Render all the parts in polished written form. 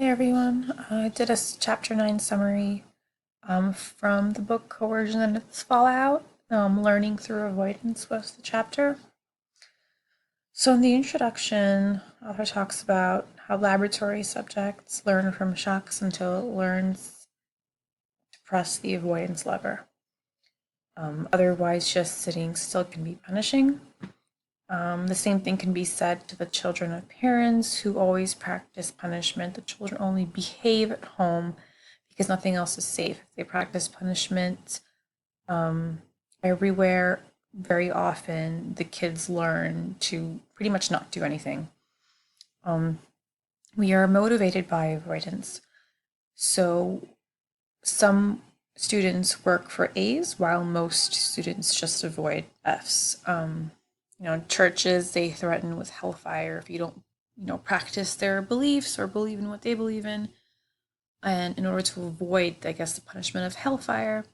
Hey everyone, I did a chapter 9 summary from the book Coercion and its Fallout. Learning through avoidance was the chapter. So, in the introduction, author talks about how laboratory subjects learn from shocks until it learns to press the avoidance lever. Otherwise, just sitting still can be punishing. The same thing can be said to the children of parents who always practice punishment. The children only behave at home because nothing else is safe. If they practice punishment everywhere, very often the kids learn to pretty much not do anything. We are motivated by avoidance. So some students work for A's while most students just avoid F's. Churches, they threaten with hellfire if you don't, practice their beliefs or believe in what they believe in. And in order to avoid, I guess, the punishment of hellfire,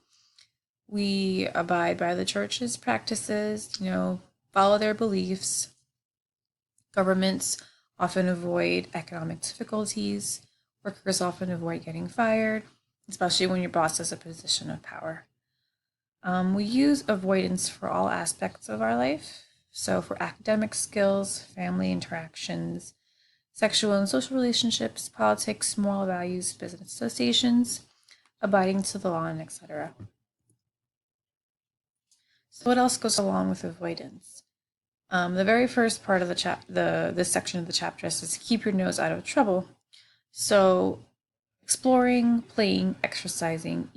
we abide by the church's practices, follow their beliefs. Governments often avoid economic difficulties. Workers often avoid getting fired, especially when your boss has a position of power. We use avoidance for all aspects of our life. So, for academic skills, family interactions, sexual and social relationships, politics, moral values, business associations, abiding to the law, and etc. So, what else goes along with avoidance? The very first part of this section of the chapter says keep your nose out of trouble. So, exploring, playing, exercising,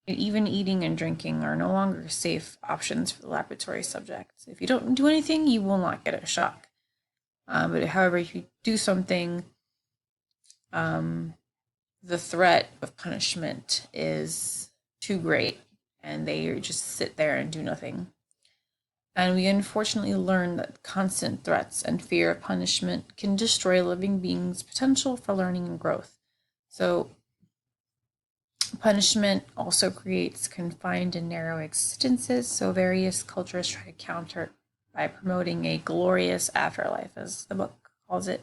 and even eating and drinking are no longer safe options for the laboratory subjects. If you don't do anything, you will not get a shock. But however, if you do something, the threat of punishment is too great, and they just sit there and do nothing. And we unfortunately learn that constant threats and fear of punishment can destroy living beings' potential for learning and growth. So, punishment also creates confined and narrow existences, so various cultures try to counter it by promoting a glorious afterlife, as the book calls it.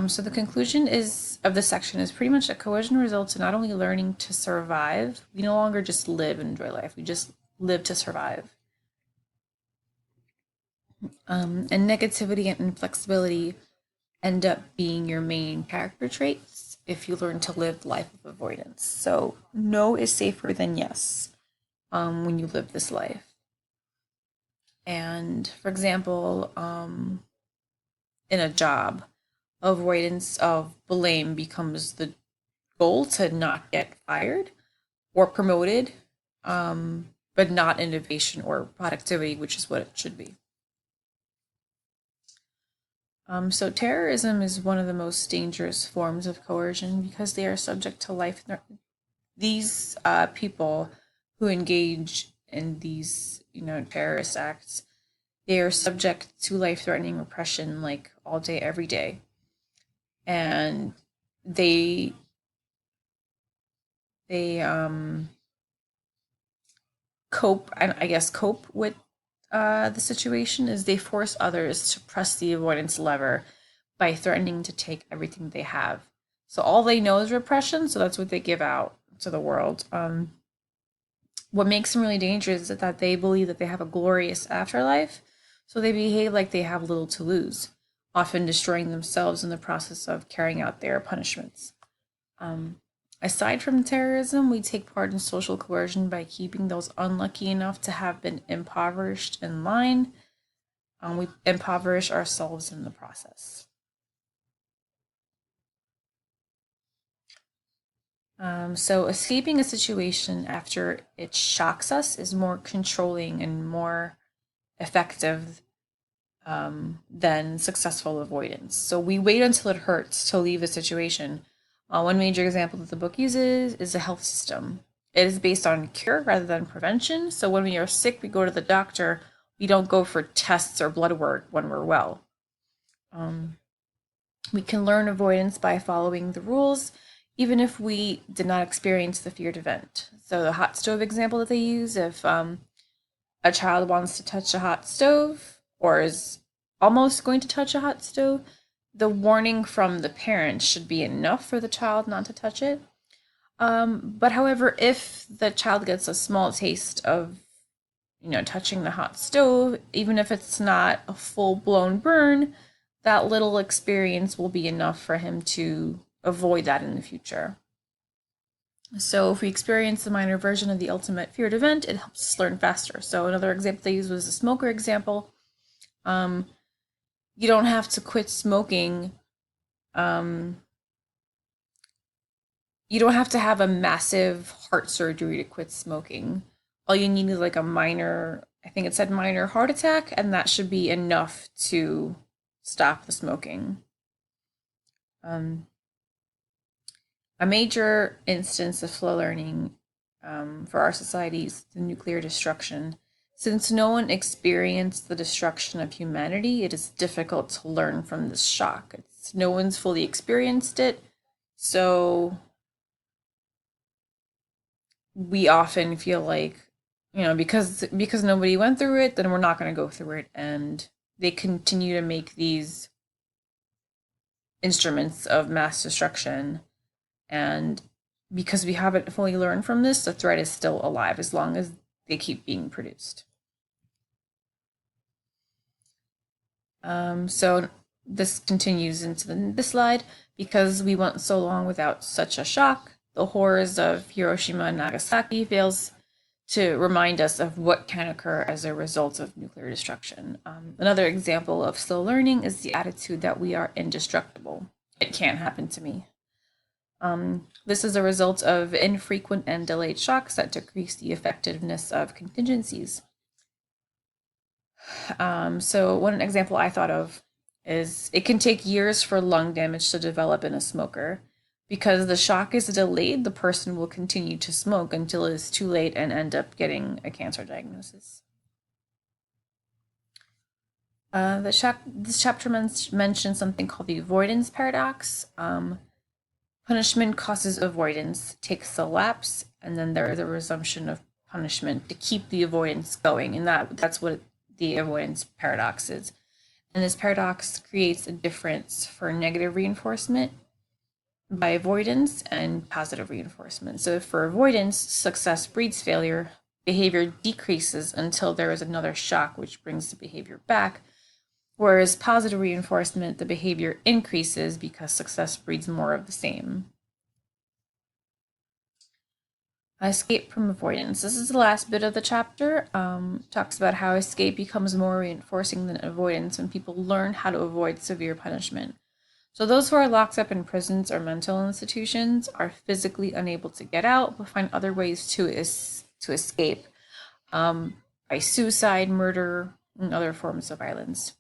So the conclusion of this section is pretty much that coercion results in not only learning to survive, we no longer just live and enjoy life, we just live to survive. And negativity and inflexibility end up being your main character traits if you learn to live the life of avoidance. So no is safer than yes when you live this life. And for example, in a job, avoidance of blame becomes the goal to not get fired or promoted, but not innovation or productivity, which is what it should be. So terrorism is one of the most dangerous forms of coercion because they are subject to life. These people who engage in these, terrorist acts, they are subject to life-threatening repression, like all day, every day, and they cope. I guess cope with the situation is they force others to press the avoidance lever by threatening to take everything they have. So all they know is repression, so that's what they give out to the world. What makes them really dangerous is that they believe that they have a glorious afterlife, so they behave like they have little to lose, often destroying themselves in the process of carrying out their punishments. Aside from terrorism, we take part in social coercion by keeping those unlucky enough to have been impoverished in line. We impoverish ourselves in the process. So, escaping a situation after it shocks us is more controlling and more effective than successful avoidance. So, we wait until it hurts to leave a situation. One major example that the book uses is the health system. It is based on cure rather than prevention. So, when we are sick, we go to the doctor. We don't go for tests or blood work when we're well. We can learn avoidance by following the rules, even if we did not experience the feared event. So the hot stove example that they use, if a child wants to touch a hot stove or is almost going to touch a hot stove, the warning from the parent should be enough for the child not to touch it. But however, if the child gets a small taste of, touching the hot stove, even if it's not a full blown burn, that little experience will be enough for him to avoid that in the future. So if we experience a minor version of the ultimate feared event, it helps us learn faster. So another example they used was a smoker example. You don't have to quit smoking. You don't have to have a massive heart surgery to quit smoking. All you need is like a minor, I think it said minor heart attack, and that should be enough to stop the smoking. A major instance of slow learning for our society is the nuclear destruction. Since no one experienced the destruction of humanity, it is difficult to learn from this shock. No one's fully experienced it, so we often feel like, because nobody went through it, then we're not going to go through it, and they continue to make these instruments of mass destruction. And because we haven't fully learned from this, the threat is still alive as long as they keep being produced. So this continues into this slide. Because we went so long without such a shock, the horrors of Hiroshima and Nagasaki fails to remind us of what can occur as a result of nuclear destruction. Another example of slow learning is the attitude that we are indestructible. It can't happen to me. This is a result of infrequent and delayed shocks that decrease the effectiveness of contingencies. So one example I thought of is it can take years for lung damage to develop in a smoker. Because the shock is delayed, the person will continue to smoke until it is too late and end up getting a cancer diagnosis. This chapter mentions something called the avoidance paradox. Punishment causes avoidance, takes a lapse, and then there is a resumption of punishment to keep the avoidance going. And that's what the avoidance paradox is. And this paradox creates a difference for negative reinforcement by avoidance and positive reinforcement. So for avoidance, success breeds failure, behavior decreases until there is another shock which brings the behavior back. Whereas positive reinforcement, the behavior increases because success breeds more of the same. Escape from avoidance. This is the last bit of the chapter. Talks about how escape becomes more reinforcing than avoidance when people learn how to avoid severe punishment. So those who are locked up in prisons or mental institutions are physically unable to get out, but find other ways to escape by suicide, murder, and other forms of violence.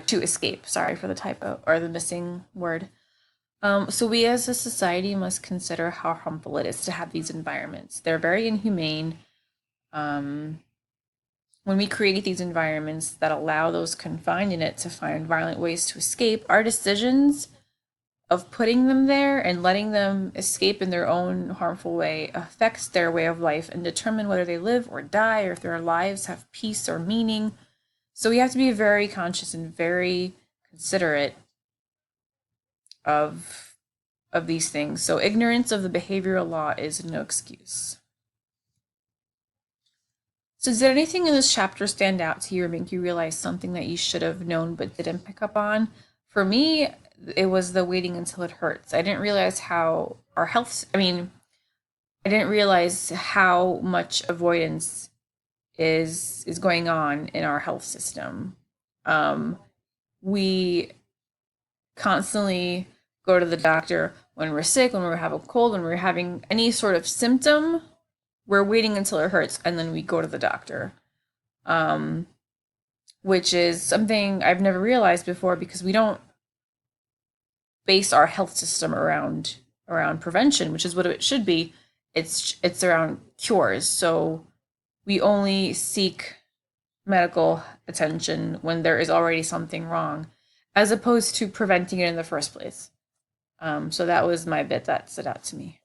To escape, sorry for the typo or the missing word. So we as a society must consider how harmful it is to have these environments. They're very inhumane. When we create these environments that allow those confined in it to find violent ways to escape, our decisions of putting them there and letting them escape in their own harmful way affects their way of life and determine whether they live or die or if their lives have peace or meaning. So we have to be very conscious and very considerate of these things. So ignorance of the behavioral law is no excuse. So did anything in this chapter stand out to you or make you realize something that you should have known but didn't pick up on? For me, it was the waiting until it hurts. I didn't realize how our health, I didn't realize how much avoidance is going on in our health system. We constantly go to the doctor when we're sick, when we have a cold, when we're having any sort of symptom. We're waiting until it hurts and then we go to the doctor, which is something I've never realized before because we don't base our health system around prevention, which is what it should be. It's around cures. So we only seek medical attention when there is already something wrong, as opposed to preventing it in the first place. So that was my bit that stood out to me.